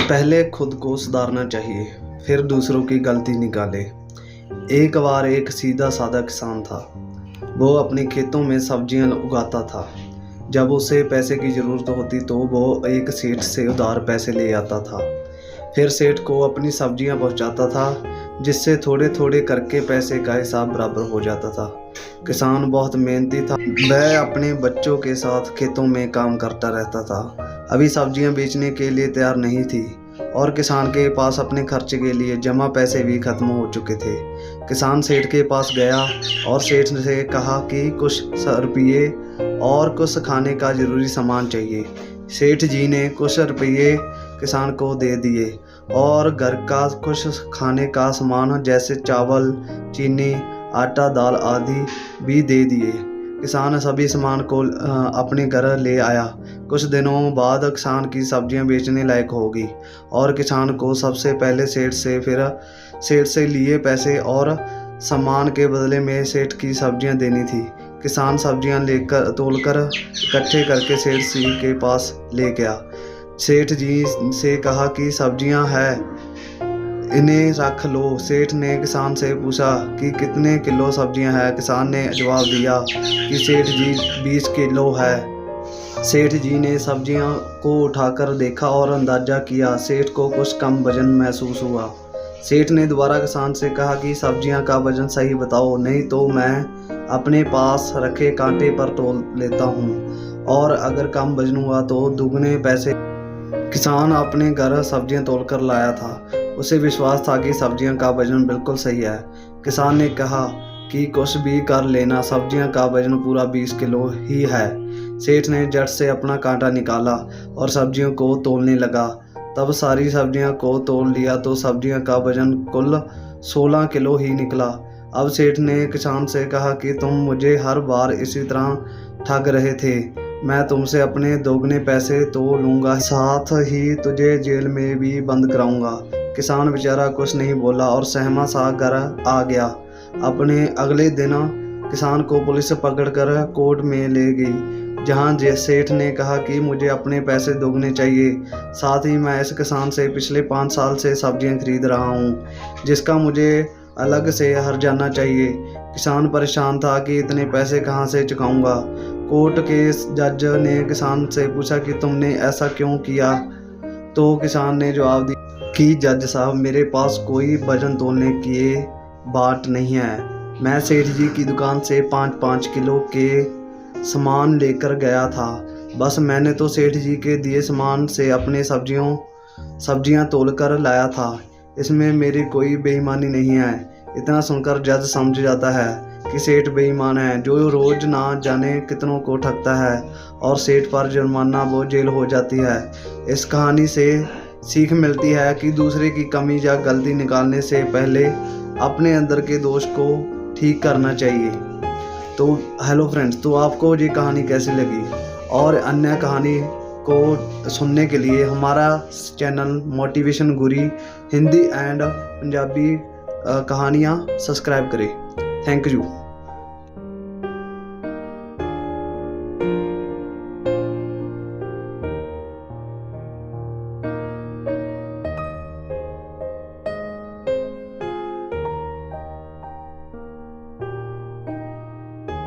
पहले खुद को सुधारना चाहिए, फिर दूसरों की गलती निकाले। एक बार एक सीधा साधा किसान था। वो अपने खेतों में सब्जियां उगाता था। जब उसे पैसे की ज़रूरत होती तो वो एक सेठ से उधार पैसे ले आता था। फिर सेठ को अपनी सब्जियां पहुंचाता था, जिससे थोड़े थोड़े करके पैसे का हिसाब बराबर हो जाता था। किसान बहुत मेहनती था। वह अपने बच्चों के साथ खेतों में काम करता रहता था। अभी सब्जियां बेचने के लिए तैयार नहीं थी और किसान के पास अपने खर्चे के लिए जमा पैसे भी खत्म हो चुके थे। किसान सेठ के पास गया और सेठ से कहा कि कुछ रुपये और कुछ खाने का ज़रूरी सामान चाहिए। सेठ जी ने कुछ रुपये किसान को दे दिए और घर का कुछ खाने का सामान जैसे चावल, चीनी, आटा, दाल आदि भी दे दिए। किसान सभी सामान को अपने घर ले आया। कुछ दिनों बाद किसान की सब्जियां बेचने लायक होगी और किसान को सबसे पहले सेठ से, फिर सेठ से लिए पैसे और सामान के बदले में सेठ की सब्जियां देनी थी। किसान सब्जियां लेकर तोलकर इकट्ठे करके सेठ जी के पास ले गया। सेठ जी से कहा कि सब्जियां हैं, इन्हें रख लो। सेठ ने किसान से पूछा कि कितने किलो सब्जियां हैं। किसान ने जवाब दिया कि सेठ जी 20 किलो है। सेठ जी ने सब्जियां को उठाकर देखा और अंदाज़ा किया। सेठ को कुछ कम वजन महसूस हुआ। सेठ ने दोबारा किसान से कहा कि सब्जियां का वजन सही बताओ, नहीं तो मैं अपने पास रखे कांटे पर तोल लेता हूँ और अगर कम वजन हुआ तो दुगने पैसे। किसान अपने घर सब्जियां तोलकर लाया था। उसे विश्वास था कि सब्जियां का वजन बिल्कुल सही है। किसान ने कहा कि कुछ भी कर लेना, सब्जियां का वजन पूरा 20 किलो ही है। सेठ ने झट से अपना कांटा निकाला और सब्जियों को तोलने लगा। तब सारी सब्जियां को तोल लिया तो सब्जियां का वजन कुल 16 किलो ही निकला। अब सेठ ने किसान से कहा कि तुम मुझे हर बार इसी तरह ठग रहे थे। मैं तुमसे अपने दोगुने पैसे तो लूँगा, साथ ही तुझे जेल में भी बंद कराऊंगा। किसान बेचारा कुछ नहीं बोला और सहमा सा घर आ गया। अपने अगले दिन किसान को पुलिस पकड़कर कोर्ट में ले गई, जहां सेठ ने कहा कि मुझे अपने पैसे दोगुने चाहिए। साथ ही मैं इस किसान से पिछले 5 साल से सब्जियां खरीद रहा हूं, जिसका मुझे अलग से हर्जाना चाहिए। किसान परेशान था कि इतने पैसे कहां से चुकाऊंगा। कोर्ट के जज ने किसान से पूछा कि तुमने ऐसा क्यों किया, तो किसान ने जवाब दिया कि जज साहब, मेरे पास कोई वजन तोलने की बाट नहीं है। मैं सेठ जी की दुकान से 5-5 किलो के सामान लेकर गया था। बस मैंने तो सेठ जी के दिए सामान से अपने सब्जियां तोलकर लाया था। इसमें मेरी कोई बेईमानी नहीं है। इतना सुनकर जज समझ जाता है कि सेठ बेईमान है, जो रोज़ ना जाने कितनों को ठगता है और सेठ पर जुर्माना वो जेल हो जाती है। इस कहानी से सीख मिलती है कि दूसरे की कमी या गलती निकालने से पहले अपने अंदर के दोष को ठीक करना चाहिए। तो हेलो फ्रेंड्स, तो आपको ये कहानी कैसी लगी और अन्य कहानी को सुनने के लिए हमारा channel motivation Guri Hindi and Punjabi कहानियाँ सब्सक्राइब करें। Thank you.